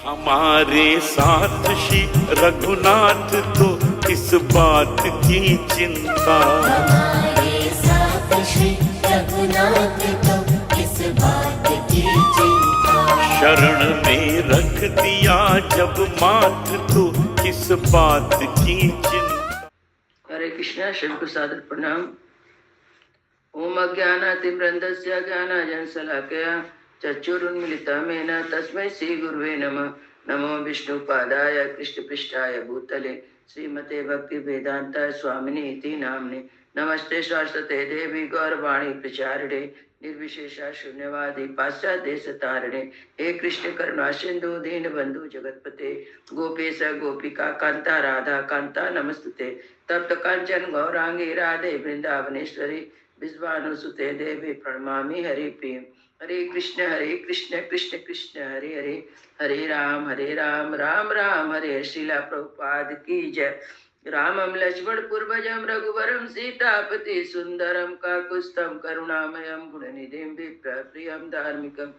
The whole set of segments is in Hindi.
हमारे साथ श्री रघुनाथ तो किस बात की चिंता, हमारे साथ श्री रघुनाथ तो किस बात की चिंता। शरण में रख दिया जब माथ तो किस बात की चिंता। हरे कृष्णा। शिव को सादर प्रणाम। ओम अज्ञानातिमृन्दस्य ज्ञानाञ्जनशलाकया चक्षुरुन्मीलितं येन तस्मै श्रीगुरुवे नमः। नमो विष्णुपादाय कृष्णपृष्ठाय भूतले श्रीमते भक्तिवेदान्त स्वामिनि इति नाम्ने। नमस्ते सरस्वते देवी गौरवाणी प्रचारिणे निर्विशेषा शून्यवादी पाश्चात्यदेशतारिणे। हे कृष्ण करुणा सिंधु दीनबंधु जगतपते गोपेश गोपिका कांता राधा कांता नमस्तुते। तप्त कांचन गौरांगी राधे वृंदावनेश्वरी विश्वानुसुते देवी प्रणमामि हरिप्रिय। हरे कृष्ण कृष्ण कृष्ण हरे हरे, हरे राम राम राम हरे। श्रीला प्रभुपाद की जय। रामं लक्ष्मण पूर्वजं रघुवरं सीतापति सुंदरम काकुत्स्थं करुणामयं गुणनिधिं विप्रप्रियं धार्मिकं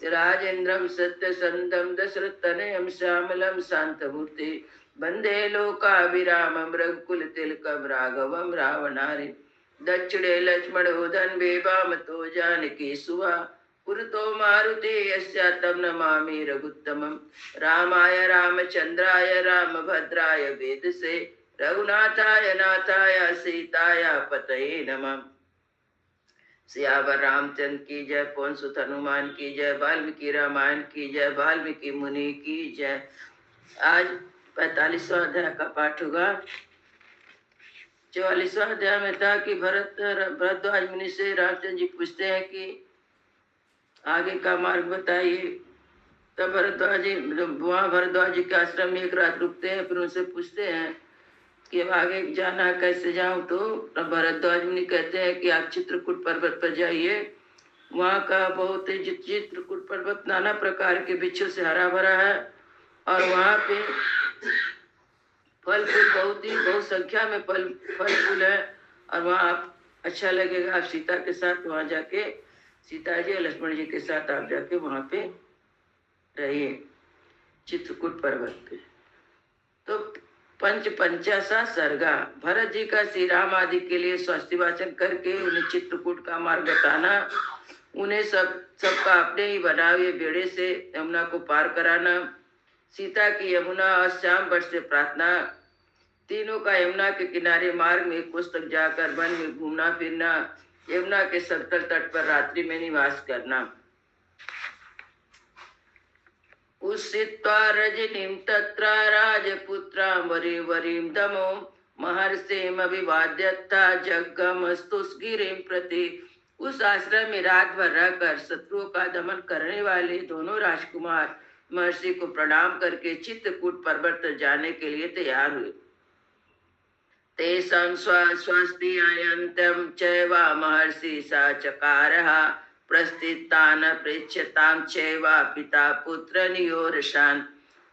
राजेन्द्रं सत्यसंधं दशरथतनयं श्यामलं शान्तमूर्ति वन्दे लोकाभिरामं रघुकुलतिलकं राघवं रावणारि। दक्षिणे लक्ष्मण उदन वामतो जानकी सुवा पुरतो मारुति यस्यातं नमामि रघुत्तमं। रामाय रामचंद्राय रामभद्राय वेदसे रघुनाथाय नाथाय सीताय पतये नमः। सियावर रामचंद्र की जय, पवन सुत हनुमान की जय, वाल्मीकि रामायण की जय, वाल्मीकि मुनि की जय। आज 45वां अध्याय का पाठ होगा। 44वां अध्याय में था कि भरद्वाज मुनि से रामचंद्र जी पूछते हैं कि आगे का मार्ग बताइए। तब भरद्वाज जी वहाँ भरद्वाज जी के आश्रम में एक रात रुकते हैं, फिर उनसे पूछते हैं कि अब आगे जाना है, कैसे जाऊं। तो भरद्वाज मुनि कहते हैं कि आप चित्रकूट पर्वत पर जाइए। वहाँ का बहुत ही चित्रकूट पर्वत नाना प्रकार के वृक्षों से हरा भरा है और वहाँ पे फल फूल बहुत संख्या में फल फूल है और वहाँ आप अच्छा लगेगा। आप सीता के साथ वहाँ जाके, सीता जी लक्ष्मण जी के साथ आप जाके वहाँ पे रहिए चित्रकूट पर्वत पे। तो पंचासा सर्गा भरत जी का श्री राम आदि के लिए स्वस्ति वाचन करके उन्हें चित्रकूट का मार्ग बताना, उन्हें सबका अपने ही बनाए बेड़े से यमुना को पार कराना, सीता की यमुना और श्याम वट से प्रार्थना, तीनों का यमुना के किनारे मार्ग में कुछ तक जाकर वन में घूमना फिरना, यमुना के समतल तट पर रात्रि में निवास करना। उषित्वा रजनीं तत्र राजपुत्रां वरीं दमो महर्षिं अभिवाद्यथा जग्गमस्तुस्गिरिं प्रति। उस आश्रम में रात भर रहकर शत्रुओं का दमन करने वाले दोनों राजकुमार महर्षि को प्रणाम करके चित्रकूट पर्वत पर जाने के लिए तैयार हुए। तेषां स्वस्ति अयन्तं चैवा महर्षि सा चकारः प्रस्थितान् पृच्छतां चैवा पिता पुत्र नियोरशान।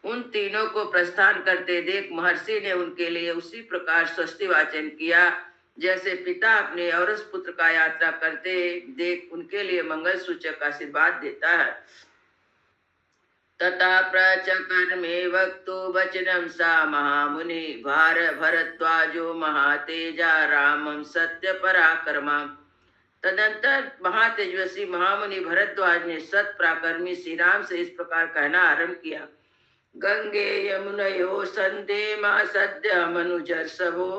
उन तीनों को प्रस्थान करते देख महर्षि ने उनके लिए उसी प्रकार स्वस्ति वाचन किया जैसे पिता अपने औरस पुत्र का यात्रा करते देख उनके लिए मंगल सूचक आशीर्वाद देता है। तथा प्रचकर्मे वक्तु वचनम सा महामुनि भरद्वाजो महातेजा रामं सत्य पराक्रमा। तदंतर महातेजस्वी महामुनि भरद्वाज ने सत पराक्रमी श्री राम से इस प्रकार कहना आरंभ किया। गंगे यमुनयो संदे मा सद्य मनुजर्षभो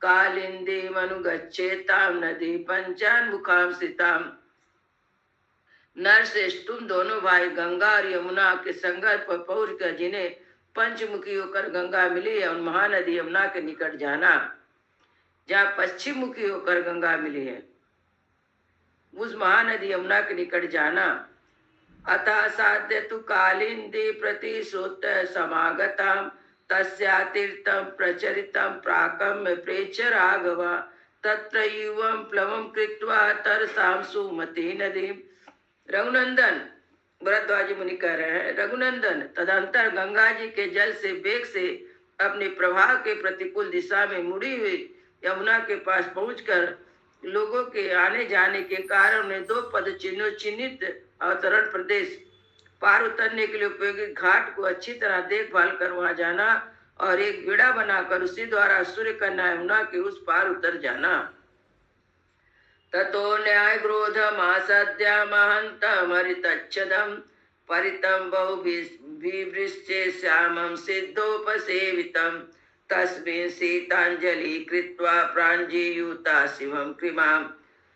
कालिंदी मनुगच्छेताम नदी पंचान मुखाम स्थिताम। नरश्रेष्ठ तुम दोनों भाई गंगा और यमुना के संगम पर पहुंचकर जिन्हें पंचमुखी होकर गंगा मिली है उन महानदी यमुना के निकट जाना। जहाँ पश्चिम मुखी होकर गंगा मिली है उस महानदी यमुना के निकट जाना। अतः साध्य तु कालिंदी प्रतिशोत समागताम तस्या तीर्थम प्रचरितम प्राकम्य प्रेच राघवा तत्र युवम प्लवम कृत्वा तरसाम सुमति नदी। रघुनंदन भरद्वाज मुनि कह रहे हैं, रघुनंदन तदंतर गंगा जी के जल से वेग से अपने प्रवाह के प्रतिकूल दिशा में मुड़ी हुई यमुना के पास पहुंचकर लोगों के आने जाने के कारण उन्हें दो पद चिन्हित अवतरण प्रदेश पार उतरने के लिए उपयोगी घाट को अच्छी तरह देखभाल कर वहां जाना और एक बेड़ा बनाकर उसी द्वारा सूर्य कन्या यमुना के उस पार उतर जाना। ततो न्याय क्रोध मासद्या महंतमरितच्छदम परितं बहुभिवृश्चे श्यामं सिद्धोपसेवितं तस्मिन् सीतांजलि कृत्वा प्राञ्जीयुता शिवं कृमां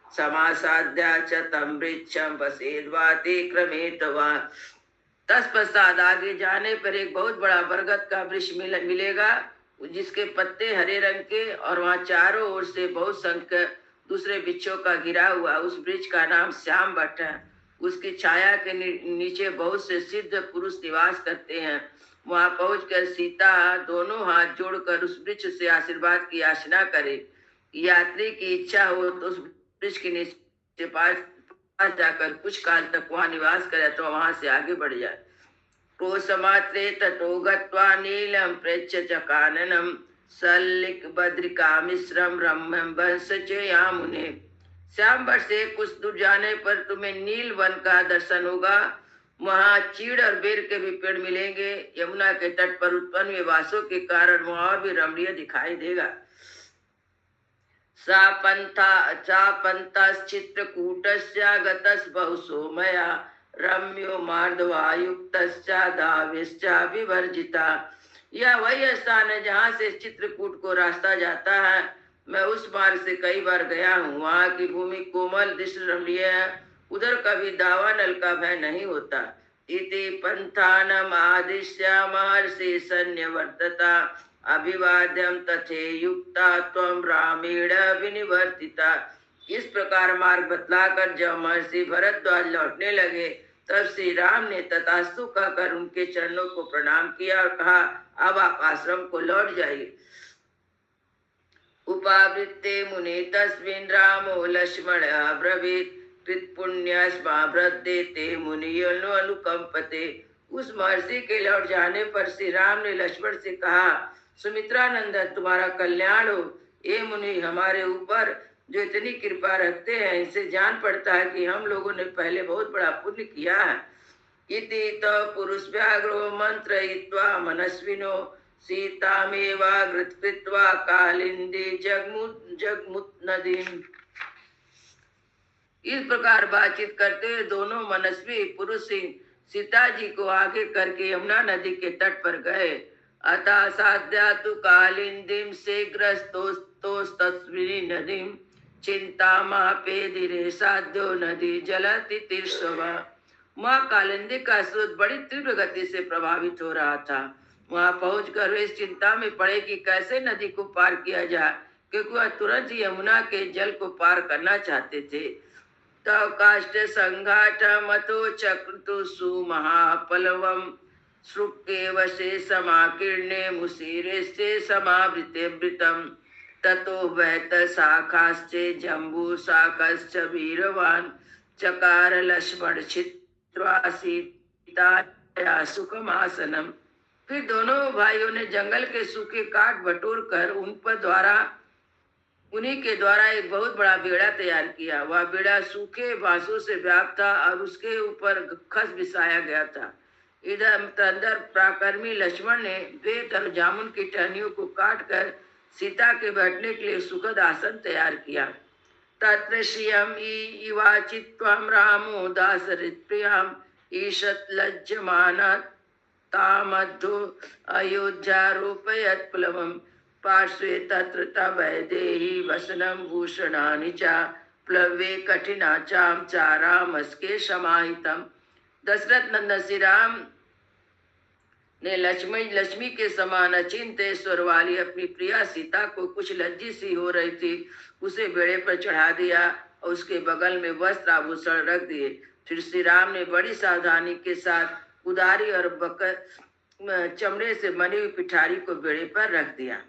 समासाद्या च तं वृक्षं वसेद्वाति क्रमेतवा। तत्पश्चात आगे जाने पर एक बहुत बड़ा बरगद का वृक्ष मिलेगा जिसके पत्ते हरे रंग के और वहाँ चारों ओर से बहुत संख्य दूसरे वृक्षों का घिरा हुआ उस वृक्ष का नाम श्याम वट है। उसकी छाया के नीचे बहुत से सिद्ध पुरुष निवास करते हैं। वहां पहुंचकर सीता दोनों हाथ जोड़कर उस वृक्ष से आशीर्वाद की याचना करे। यात्री की इच्छा हो तो उस वृक्ष के नीचे पास जाकर कुछ काल तक वहां निवास करे तो वहां से आगे बढ़ जाए। कोसमात्रे ततो गत्वा नीलम प्रेच्छ च काननम सल्लिक बद्रिका मिश्रम रम्यम वंशचया मुने। श्याम वट से कुछ दूर जाने पर तुम्हें नील वन का दर्शन होगा। वहाँ चीड़ और बेर के भी पेड़ मिलेंगे। यमुना के तट पर उत्पन्न हुए वासों के कारण वहाँ और भी रमणीय दिखाई देगा। सा पंथास चित्रकूटस्य गतस बहुसो मया रम्यो मार्दवायुक्तस्य धावेश्च विवर्जिता। यह वही स्थान है जहाँ से चित्रकूट को रास्ता जाता है। मैं उस मार्ग से कई बार गया हूँ। वहाँ की भूमि कोमल दृश्य रमणीय है। उधर कभी दावा नल का भय नहीं होता। इति पंथानम आदिश्य महर्षि सन्निवर्तता अभिवाद्यम तथे युक्ता त्वं रामेण विनिवर्तिता। इस प्रकार मार्ग बतलाकर जब महर्षि भरद्वाज लौटने लगे तब श्री राम ने तथास्तु कहकर उनके चरणों को प्रणाम किया और कहा, अब आप आश्रम को लौट जाइए। उपावृत्ते मुनि तस्मिन् रामो लक्ष्मण अब्रवीत् कृतपुण्यस्मा वृद्धेते मुनि अनुकंपते। उस महर्षि के लौट जाने पर श्री राम ने लक्ष्मण से कहा, सुमित्रानंदन तुम्हारा कल्याण हो। ये मुनि हमारे ऊपर जो इतनी कृपा रखते हैं इनसे जान पड़ता है कि हम लोगों ने पहले बहुत बड़ा पुण्य किया है। इति तो पुरुष व्याघ्रो मंत्रयित्वा मनस्विनो सीतामेवाग्रत कृत्वा कालिंदी जगमुत नदीम। इस प्रकार बातचीत करते हुए दोनों मनस्वी पुरुष सीता जी को आगे करके यमुना नदी के तट पर गए। अतः साध्या तु कालिंदीम शीघ्रस्तोस्तस्मिन् नदीम चिंता महापेदिरे साध्यो नदी जलति तीर्षवा। माँ कालिंदी का स्रोत बड़ी तीव्र गति से प्रभावित हो रहा था। वहां पहुंचकर वे इस चिंता में पड़े कि कैसे नदी को पार किया जाए, क्योंकि वह तुरंत ही यमुना के जल को पार करना चाहते थे। तव काष्ठ संघाट मतो चक्रतु सुमहापलवम श्रुके वशे समाकीर्णे मुसीरे से समावृते वृतम ततो वैत शाखाश्चे जम्बू शाखश्च वीरवान चकार लक्ष्मण छित्त्वा सीताया सुखमासनम। फिर दोनों भाइयों ने जंगल के सूखे काट बटोर कर उन्हीं के द्वारा एक बहुत बड़ा बेड़ा तैयार किया। वह बेड़ा सूखे बांसों से व्याप्त था और उसके ऊपर खस बिछाया गया था। इधर अंदर पराक्रमी लक्ष्मण ने बेत और जामुन की टहनियों को काट कर सीता के बैठने के लिए सुखद आसन तैयार किया। तत्र श्रियम इवाचित्वं रामो दासरित्प्रियाम ईशत लज्जमाना तामद्धो अयोध्यारोपयत् प्लवम् पार्श्वे तत्र तवैदेही वसनं भूषणानि च प्लवे कठिनाचाम चारामस्के समाहितम्। दशरथ नंदन श्री राम ने लक्ष्मी के समान अचिंतेश्वर वाली अपनी प्रिया सीता को कुछ लज्जी सी हो रही थी उसे बेड़े पर चढ़ा दिया और उसके बगल में वस्त्र आभूषण रख दिए। फिर श्री राम ने बड़ी सावधानी के साथ उदारी और चमड़े से बनी हुई पिठारी को बेड़े पर रख दिया।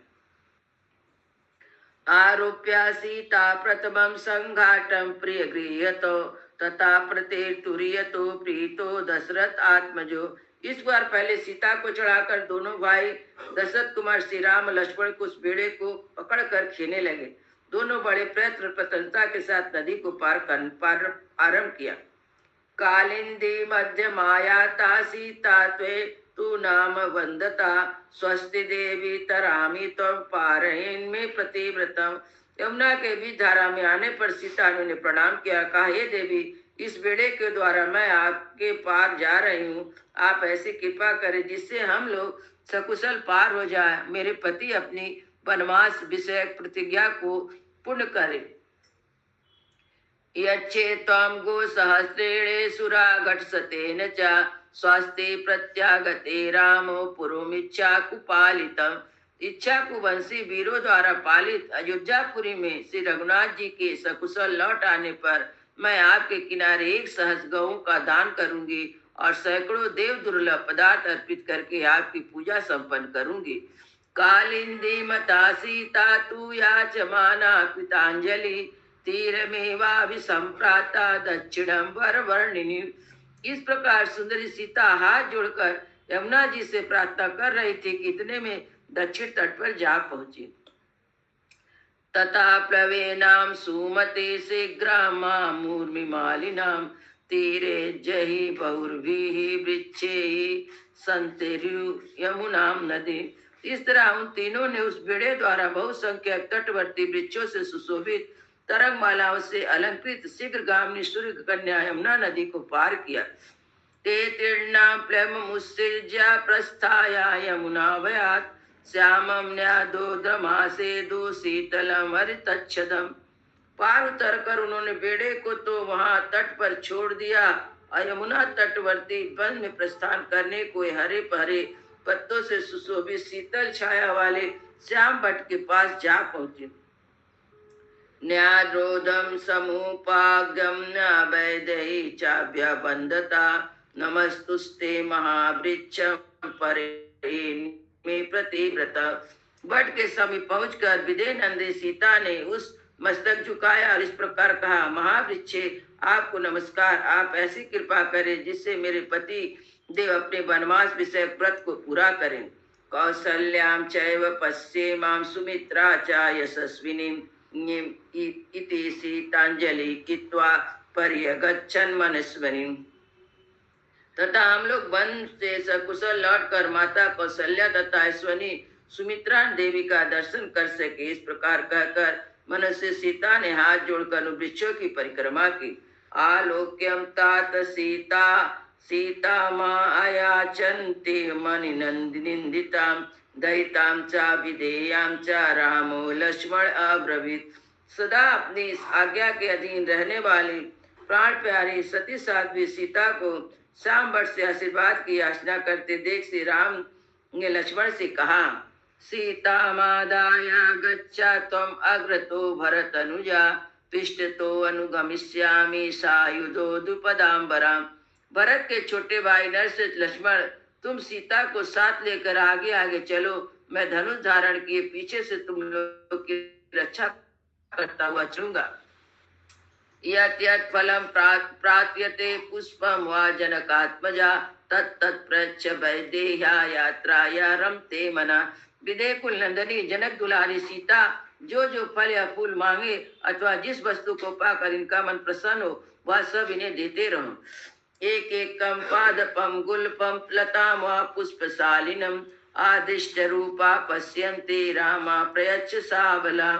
आरोप्या सीता प्रथमं संघाटं प्रिय गृह्यतो तथा प्रतेर्तुर्यतो प्रीतो दशरथ आत्मजो। इस बार पहले सीता को चढ़ाकर दोनों भाई दशरथ कुमार श्री राम लक्ष्मण को उस बेड़े को पकड़कर खींचने लगे। दोनों बड़े प्रयत्न प्रसन्नता के साथ नदी को पार आरंभ किया। कालिंदी मध्य मायाता सीता त्वे तू नाम वंदता स्वस्ति देवी तरामी तम पारहीन में प्रतिव्रतम। यमुना के बीच धारा में आने पर सीता ने प्रणाम किया, कहा हे देवी, इस बेड़े के द्वारा मैं आपके पार जा रही हूँ, आप ऐसी कृपा करें जिससे हम लोग सकुशल पार हो जाए, मेरे पति अपनी वनवास विषय प्रतिज्ञा को पूर्ण करें। यच्छे त्वं गो सहस्रेणे सुरा घटसतेन च स्वास्ति प्रत्यागते रामो पुरुमिच्छा कुपालितम। इच्छा कुवंशी वीरों द्वारा पालित अयोध्यापुरी में श्री रघुनाथ जी के सकुशल लौट आने पर मैं आपके किनारे 1 सहस्र गौओं का दान करूंगी और सैकड़ों देव दुर्लभ पदार्थ अर्पित करके आपकी पूजा संपन्न करूंगी। कालिंदी मता सीता तू याचमाना कृतांजलि तीरमेवा विसंप्राता दक्षिणम वरवर्णिनी। इस प्रकार सुंदरी सीता हाथ जोड़कर यमुना जी से प्रार्थना कर रही थी कि इतने में दक्षिण तट पर जा पहुंची। तथा प्लवेनाम सुमते शीघ्रामा मूर्मिमालिनाम तीरे जहि बहुर्भिः वृक्षैः संतिर्यु यमुनाम नदी। इस तरह उन तीनों ने उस बेड़े द्वारा बहुसंख्यक तटवर्ती वृक्षों से सुशोभित तरंग मालाओं से अलंकृत शीघ्र गामिनी सूर्य कन्या यमुना नदी को पार किया। ते तीर्णां प्लवमुत्सृज्य प्रस्थाया यमुनावयात् श्यामं न्यादोद्रमासेदु शीतलम हरितच्छदम। पार उतर कर उन्होंने बेड़े को तो वहां तट पर छोड़ दिया और यमुना तटवर्ती वन में प्रस्थान करने को हरे भरे पत्तों से सुशोभित शीतल छाया वाले श्याम भट्ट के पास जा पहुंचे। न्याद्रोदम समुपागम नैदेही चाभ्य बंधता नमस्तुस्ते महावृक्ष परे में प्रतिव्रता। बट के समीप पहुंचकर विदे नंदी सीता ने उस मस्तक झुकाया और इस प्रकार कहा, महावृक्षे आपको नमस्कार, आप ऐसी कृपा करें जिससे मेरे पति देव अपने वनवास विषय व्रत को पूरा करें। कौसल्याम चैव पश्येमां सुमित्रा च यशस्विनीं इति सीतांजलि कृत्वा पर्यगच्छन् मनस्विनीं। तथा हम लोग वन से सकुशल लौटकर माता कौशल्या तथा अश्विनी सुमित्रा देवी का दर्शन कर सके, इस प्रकार कहकर मनुष्य सीता ने हाथ जोड़कर वृक्षों की परिक्रमा की। आलोक्यम तात सीता सीता मायाचन्ते मणिनन्दितां दयितां च विधेयां च रामो लक्ष्मण अब्रवीत। सदा अपनी इस आज्ञा के अधीन रहने वाली प्राण प्यारी सती साध्वी सीता को श्याम भट्ट से आशीर्वाद की याचना करते देख श्री राम ने लक्ष्मण से कहा, सीता मादाया गच्छा त्वम अग्रतो भरतनुजा तिष्ठतो अनुगमिष्यामि सायुधो द्रुपदाम्बराम। भरत के छोटे भाई नरसेन लक्ष्मण, तुम सीता को साथ लेकर आगे आगे चलो, मैं धनुष धारण किए पीछे से तुम लोग की रक्षा करता हुआ चलूंगा। यत् यत् फलं प्राप्यते पुष्पं वा जनकात्मजा तत् प्रच्छ वैदेह्या यात्राया रमते मना। विदेह कुल नंदनी जनक दुलारी सीता जो जो फल या फूल मांगे अथवा जिस वस्तु को पाकर इनका मन प्रसन्न हो वह सब इन्हें देते रहो। एक एकम पादपम गुल्पम लताम व पुष्पशालिनम आदिष्ट रूपा पश्यन्ते रामा प्रयच्छ सावला।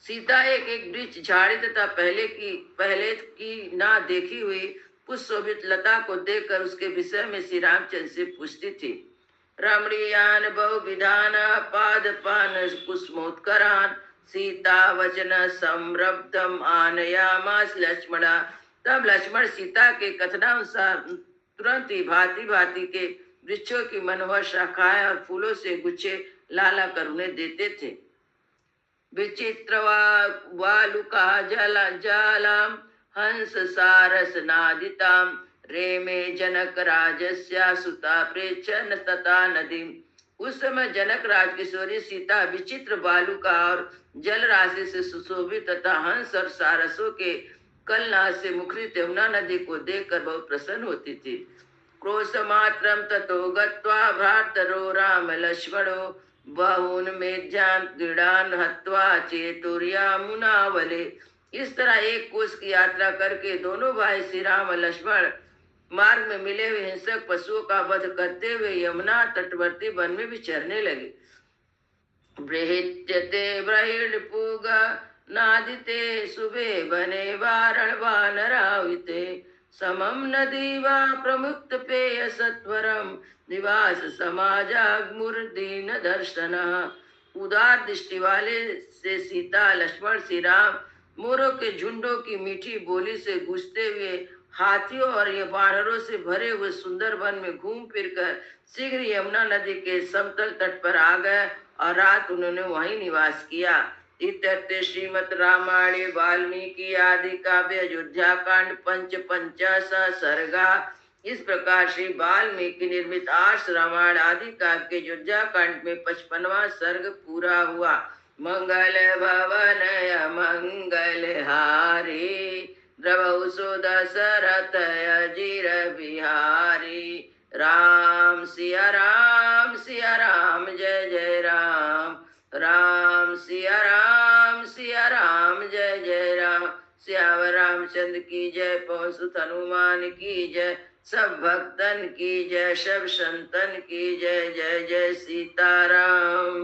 सीता एक एक वृक्ष झाड़ी तथा पहले की ना देखी हुई पुष्पशोभित लता को देखकर उसके विषय में श्री रामचंद्र से पूछती थी। रमणीयान बहुविधान पादपान पुष्पोत्करान सीता वचन संरब्धम आनयामास लक्ष्मणा। तब लक्ष्मण सीता के कथनानुसार तुरंत ही भांति भांति के वृक्षों की मनोहर शाखाएं और फूलों से गुच्छे लाला कर उन्हें देते थे। विचित्र वालुका जालाम हंस सारस नादिताम रेमे जनक राजस्या सुता प्रेक्षण तथा नदी। उस समय जनक राज किशोरी सीता विचित्र बालुका और जल राशि से सुशोभित तथा हंस और सारसों के कलनाद से मुखरित यमुना नदी को देखकर बहुत प्रसन्न होती थी। क्रोश मात्रम ततो गत्वा भ्रातरो राम लक्ष्मणो बहून मेध्यान क्रीडान हत्वा चेतुर्या मुनावले। इस तरह एक कोस की यात्रा करके दोनों भाई श्री राम और लक्ष्मण मार्ग में मिले हुए हिंसक पशुओं का वध करते हुए यमुना तटवर्ती वन में भी चरने लगे। बृहत्यते बृहड़पूग नादिते सुबे बने वारण वानराविते समम नदी वा प्रमुक्त पेय सत्वरम निवास समाजाग्मुर्दीन दर्शन। उदार दृष्टि वाले से सीता लक्ष्मण श्री राम मोरों के झुंडों की मीठी बोली से गूंजते हुए हाथियों और ये वानरों से भरे हुए सुंदर वन में घूम फिरकर शीघ्र यमुना नदी के समतल तट पर आ गए और रात उन्होंने वहीं निवास किया। इत्यर्थे श्रीमद् रामायणे वाल्मीकि आदि काव्य अयोध्या कांड पंच पंचाशा सर्गा। इस प्रकार श्री वाल्मीकि निर्मित आर्ष रामायण आदि काव्य के अयोध्या कांड में 55वां सर्ग पूरा हुआ। मंगल भवन मंगल हारी द्रवौ सो दशरथ अजीर बिहारी। राम सिया राम जय जय राम। राम सिया राम जय जय राम। श्याम रामचंद्र की जय, पवन सुत हनुमान की जय, सब भक्तन की जय, सब संतन की जय। जय जय सीताराम।